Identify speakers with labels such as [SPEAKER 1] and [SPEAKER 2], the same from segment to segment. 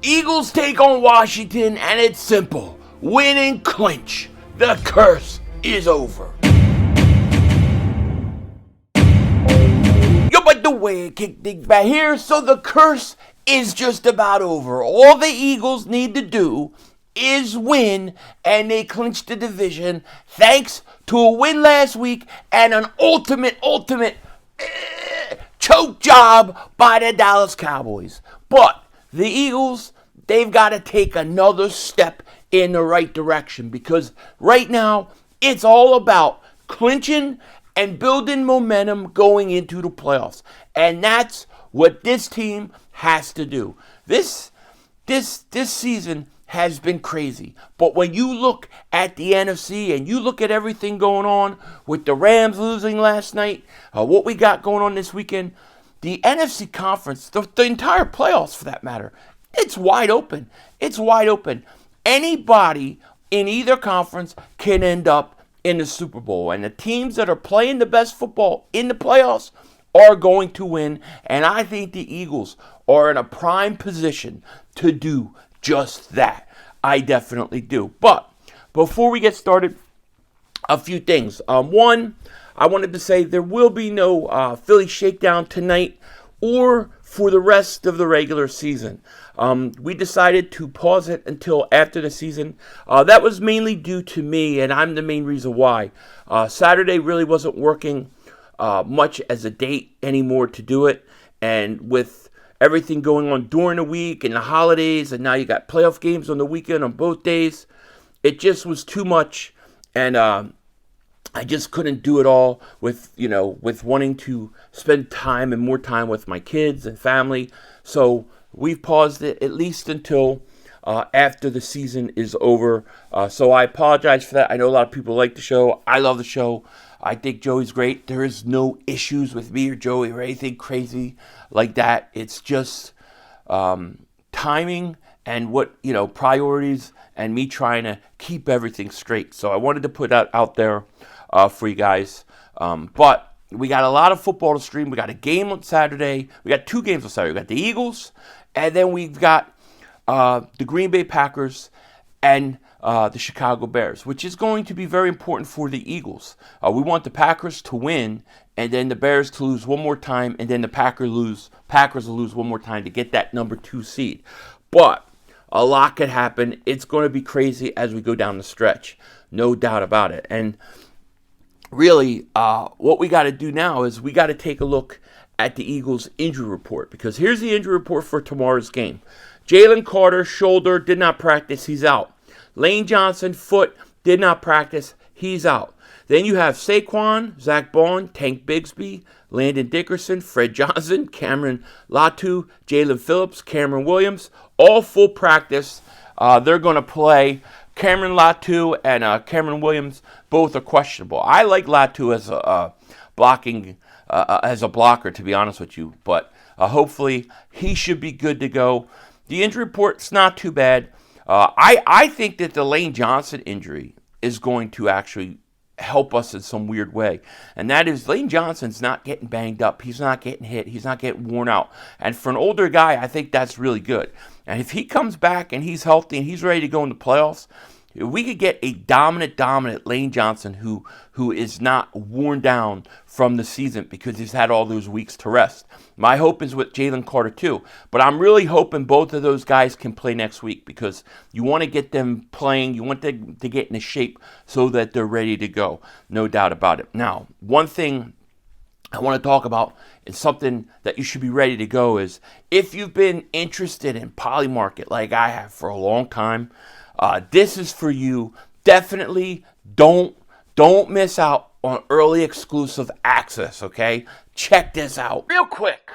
[SPEAKER 1] Eagles take on Washington, and it's simple. Win and clinch. The curse is over. Yo, but the way it kicked things back here, so the curse is just about over. All the Eagles need to do is win, and they clinch the division thanks to a win last week and an ultimate choke job by the Dallas Cowboys. But the Eagles, they've got to take another step in the right direction, because right now it's all about clinching and building momentum going into the playoffs. And that's what this team has to do. This season has been crazy. But when you look at the NFC and you look at everything going on with the Rams losing last night, what we got going on this weekend, the NFC conference, the entire playoffs for that matter, it's wide open. It's wide open. Anybody in either conference can end up in the Super Bowl. And the teams that are playing the best football in the playoffs are going to win. And I think the Eagles are in a prime position to do just that. I definitely do. But before we get started, a few things. One, I wanted to say there will be no Philly Shakedown tonight or for the rest of the regular season. We decided to pause it until after the season. That was mainly due to me, and I'm the main reason why. Saturday really wasn't working much as a date anymore to do it, and with everything going on during the week and the holidays, and now you got playoff games on the weekend on both days, it just was too much, and I just couldn't do it all with wanting to spend time and more time with my kids and family. So we've paused it at least until after the season is over. So I apologize for that. I know a lot of people like the show. I love the show. I think Joey's great. There is no issues with me or Joey or anything crazy like that. It's just timing and priorities and me trying to keep everything straight. So I wanted to put that out there for you guys. But we got a lot of football to stream. We got a game on Saturday. We got two games on Saturday. We got the Eagles, and then we've got the Green Bay Packers and the Chicago Bears, which is going to be very important for the Eagles. We want the Packers to win, and then the Bears to lose one more time, and then the Packers will lose one more time to get that number 2 seed. But a lot could happen. It's going to be crazy as we go down the stretch. No doubt about it. And really, what we got to do now is we got to take a look at the Eagles' injury report, because here's the injury report for tomorrow's game. Jalen Carter, shoulder, did not practice, he's out. Lane Johnson, foot, did not practice, he's out. Then you have Saquon, Zach Bond, Tank Bigsby, Landon Dickerson, Fred Johnson, Cameron Latu, Jalen Phillips, Cameron Williams, all full practice. They're going to play. Cameron Latu and Cameron Williams both are questionable. I like Latu as a blocker, to be honest with you, but hopefully he should be good to go. The injury report's not too bad. I think that the Lane Johnson injury is going to actually help us in some weird way. And that is, Lane Johnson's not getting banged up. He's not getting hit. He's not getting worn out. And for an older guy, I think that's really good. And if he comes back and he's healthy and he's ready to go in the playoffs, we could get a dominant Lane Johnson who is not worn down from the season because he's had all those weeks to rest. My hope is with Jalen Carter too, but I'm really hoping both of those guys can play next week, because you want to get them playing, you want them to get into shape so that they're ready to go, no doubt about it. Now, one thing I want to talk about, and something that you should be ready to go, is if you've been interested in Polymarket like I have for a long time, this is for you. Definitely don't miss out on early exclusive access, okay? Check this out. Real quick,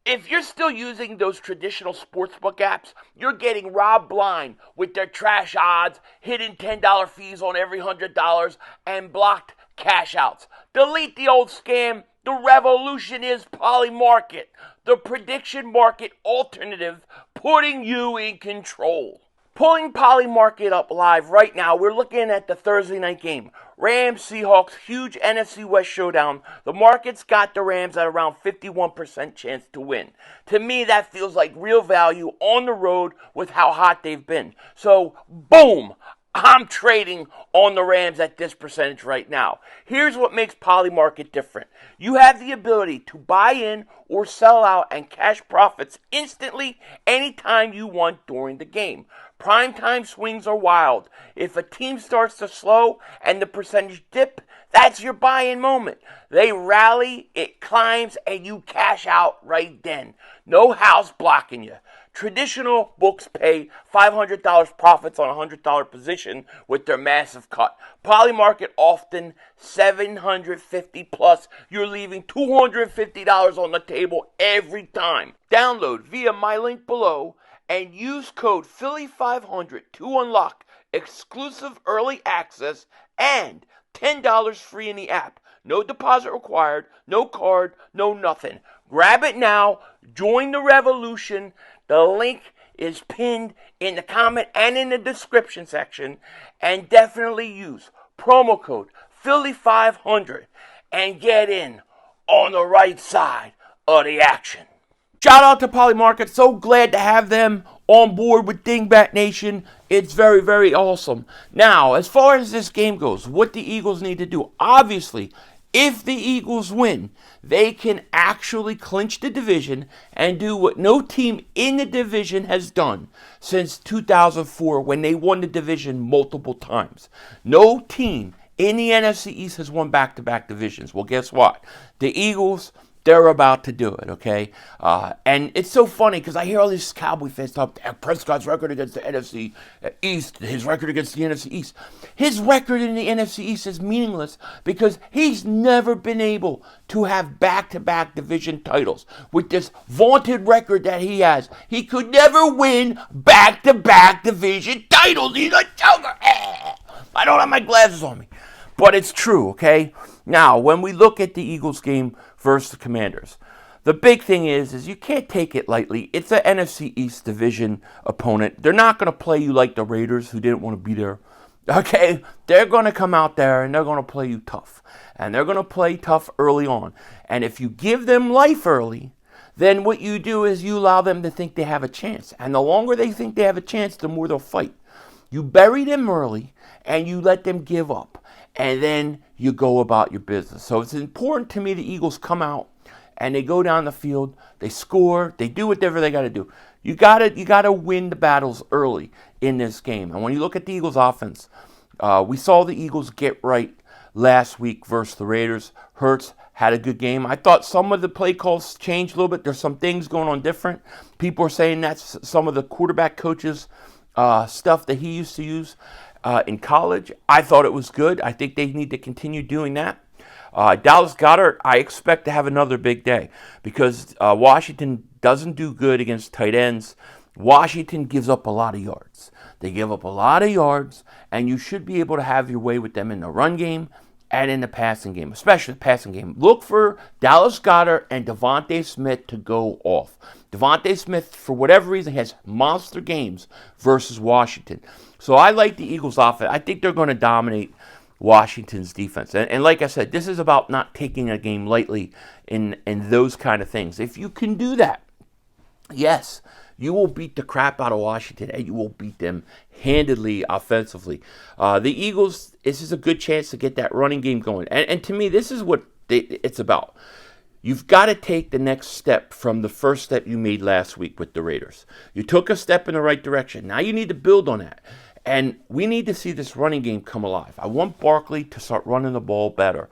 [SPEAKER 1] if you're still using those traditional sportsbook apps, you're getting robbed blind with their trash odds, hidden $10 fees on every $100, and blocked cash outs. Delete the old scam. The revolution is Polymarket, the prediction market alternative, putting you in control. Pulling Polymarket up live right now, we're looking at the Thursday night game. Rams, Seahawks, huge NFC West showdown. The market's got the Rams at around 51% chance to win. To me, that feels like real value on the road with how hot they've been. So, boom! I'm trading on the Rams at this percentage right now. Here's what makes Polymarket different. You have the ability to buy in or sell out and cash profits instantly anytime you want during the game. Primetime swings are wild. If a team starts to slow and the percentage dip, that's your buy-in moment. They rally, it climbs, and you cash out right then. No house blocking you. Traditional books pay $500 profits on a $100 position with their massive cut. Polymarket often $750 plus. You're leaving $250 on the table every time. Download via my link below and use code Philly500 to unlock exclusive early access and $10 free in the app. No deposit required, no card, no nothing. Grab it now. Join the revolution. The link is pinned in the comment and in the description section. And definitely use promo code Philly500 and get in on the right side of the action. Shout out to Polymarket. So glad to have them on board with Dingbat Nation. It's very, very awesome. Now, as far as this game goes, what the Eagles need to do, obviously, if the Eagles win, they can actually clinch the division and do what no team in the division has done since 2004 when they won the division multiple times. No team in the NFC East has won back-to-back divisions. Well, guess what? The Eagles, they're about to do it, okay? And it's so funny because I hear all these Cowboy fans talk about Prescott's record against the NFC East, his record against the NFC East. His record in the NFC East is meaningless because he's never been able to have back-to-back division titles. With this vaunted record that he has, he could never win back-to-back division titles. He's a joker. I don't have my glasses on me. But it's true, okay? Now, when we look at the Eagles game versus the Commanders, the big thing is you can't take it lightly. It's an NFC East division opponent. They're not going to play you like the Raiders who didn't want to be there, okay? They're going to come out there and they're going to play you tough. And they're going to play tough early on. And if you give them life early, then what you do is you allow them to think they have a chance. And the longer they think they have a chance, the more they'll fight. You bury them early and you let them give up. And then you go about your business. So it's important to me the Eagles come out and they go down the field, they score, they do whatever they got to do. You gotta win the battles early in this game. And when you look at the Eagles offense, we saw the Eagles get right last week versus the Raiders. Hurts had a good game. I thought some of the play calls changed a little bit. There's some things going on different. People are saying that's some of the quarterback coaches' stuff that he used to use in college. I thought it was good. I think they need to continue doing that. Dallas Goedert, I expect to have another big day because Washington doesn't do good against tight ends. Washington gives up a lot of yards. They give up a lot of yards, and you should be able to have your way with them in the run game and in the passing game, especially the passing game. Look for Dallas Goedert and DeVonta Smith to go off. DeVonta Smith, for whatever reason, has monster games versus Washington. So I like the Eagles' offense. I think they're going to dominate Washington's defense. And like I said, this is about not taking a game lightly in those kind of things. If you can do that, yes, you will beat the crap out of Washington, and you will beat them handedly offensively. The Eagles, this is a good chance to get that running game going. And to me, this is what it's about. You've got to take the next step from the first step you made last week with the Raiders. You took a step in the right direction. Now you need to build on that. And we need to see this running game come alive. I want Barkley to start running the ball better.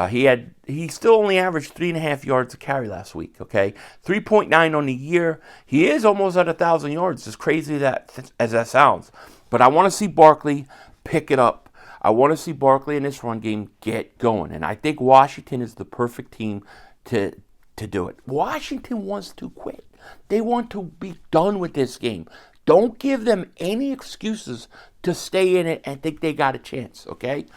[SPEAKER 1] He still only averaged 3.5 yards a carry last week, okay? 3.9 on the year. He is almost at 1,000 yards, as crazy as that sounds. But I want to see Barkley pick it up. I want to see Barkley in this run game get going. And I think Washington is the perfect team to do it. Washington wants to quit. They want to be done with this game. Don't give them any excuses to stay in it and think they got a chance, okay?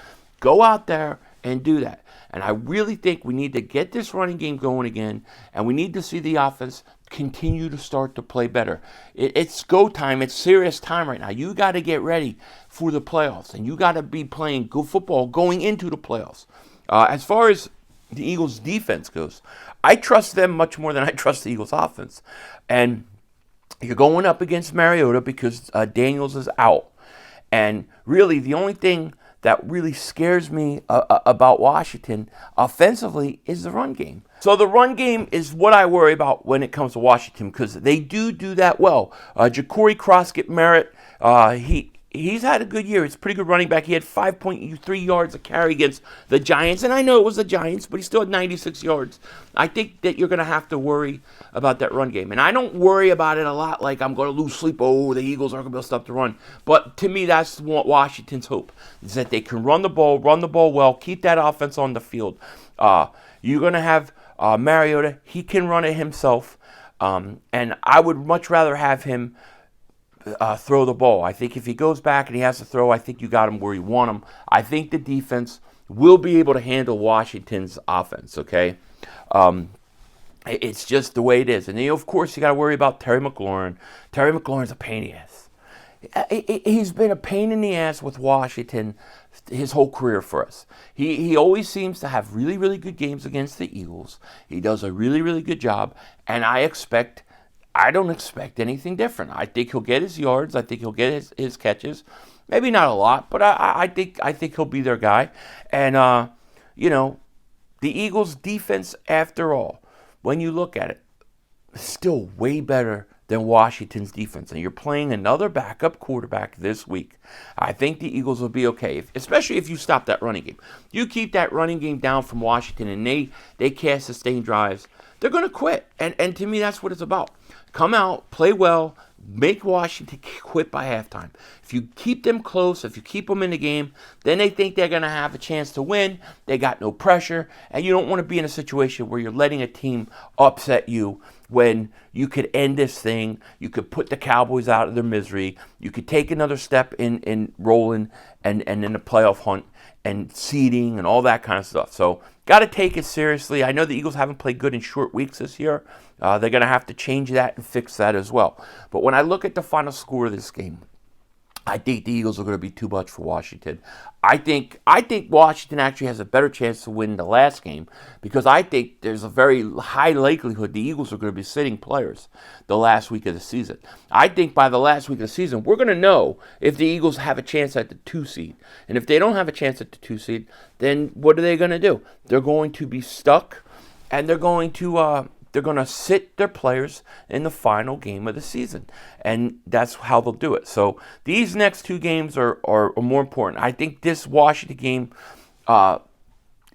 [SPEAKER 1] Go out there and do that. And I really think we need to get this running game going again, and we need to see the offense continue to start to play better. It's go time. It's serious time right now. You got to get ready for the playoffs, and you got to be playing good football going into the playoffs. As far as the Eagles' defense goes, I trust them much more than I trust the Eagles' offense. And you're going up against Mariota because Daniels is out. And really, the only thing that really scares me about Washington offensively is the run game. So the run game is what I worry about when it comes to Washington, because they do that well. Ja'Cory Croskett-Merritt, he's had a good year. He's a pretty good running back. He had 5.3 yards a carry against the Giants. And I know it was the Giants, but he still had 96 yards. I think that you're going to have to worry about that run game. And I don't worry about it a lot like I'm going to lose sleep. Oh, the Eagles aren't going to be able to stop the run. But to me, that's what Washington's hope, is that they can run the ball well, keep that offense on the field. You're going to have Mariota. He can run it himself. And I would much rather have him throw the ball. I think if he goes back and he has to throw, I think you got him where you want him. I think the defense will be able to handle Washington's offense, okay? It's just the way it is. And then, of course, you got to worry about Terry McLaurin. Terry McLaurin's a pain in the ass. He's been a pain in the ass with Washington his whole career for us. He always seems to have really, really good games against the Eagles. He does a really, really good job, and I don't expect anything different. I think he'll get his yards. I think he'll get his catches. Maybe not a lot, but I think he'll be their guy. And, the Eagles' defense, after all, when you look at it, is still way better than Washington's defense. And you're playing another backup quarterback this week. I think the Eagles will be okay, especially if you stop that running game. You keep that running game down from Washington, and they can't sustain drives, they're going to quit. And to me, that's what it's about. Come out, play well, make Washington quit by halftime. If you keep them close, if you keep them in the game, then they think they're going to have a chance to win. They got no pressure, and you don't want to be in a situation where you're letting a team upset you when you could end this thing. You could put the Cowboys out of their misery. You could take another step in rolling and in the playoff hunt and seeding and all that kind of stuff. So got to take it seriously. I know the Eagles haven't played good in short weeks this year. They're going to have to change that and fix that as well. But when I look at the final score of this game, I think the Eagles are going to be too much for Washington. I think Washington actually has a better chance to win the last game, because I think there's a very high likelihood the Eagles are going to be sitting players the last week of the season. I think by the last week of the season, we're going to know if the Eagles have a chance at the 2 seed. And if they don't have a chance at the 2 seed, then what are they going to do? They're going to be stuck, and they're going to sit their players in the final game of the season. And that's how they'll do it. So these next 2 games are more important. I think this Washington game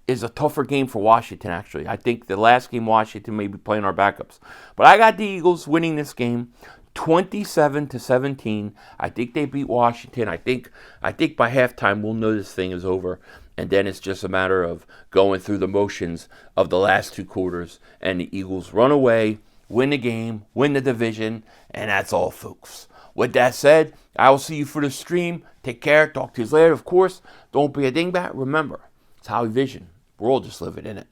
[SPEAKER 1] is a tougher game for Washington, actually. I think the last game Washington may be playing our backups. But I got the Eagles winning this game 27-17. I think they beat Washington. I think by halftime we'll know this thing is over. And then it's just a matter of going through the motions of the last 2 quarters. And the Eagles run away, win the game, win the division. And that's all, folks. With that said, I will see you for the stream. Take care. Talk to you later. Of course, don't be a dingbat. Remember, it's how we vision. We're all just living in it.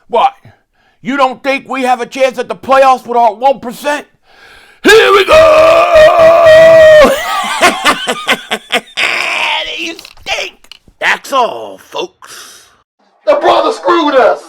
[SPEAKER 1] What? You don't think we have a chance at the playoffs with our 1%? Here we go! You stink! That's all, folks.
[SPEAKER 2] The brother screwed us!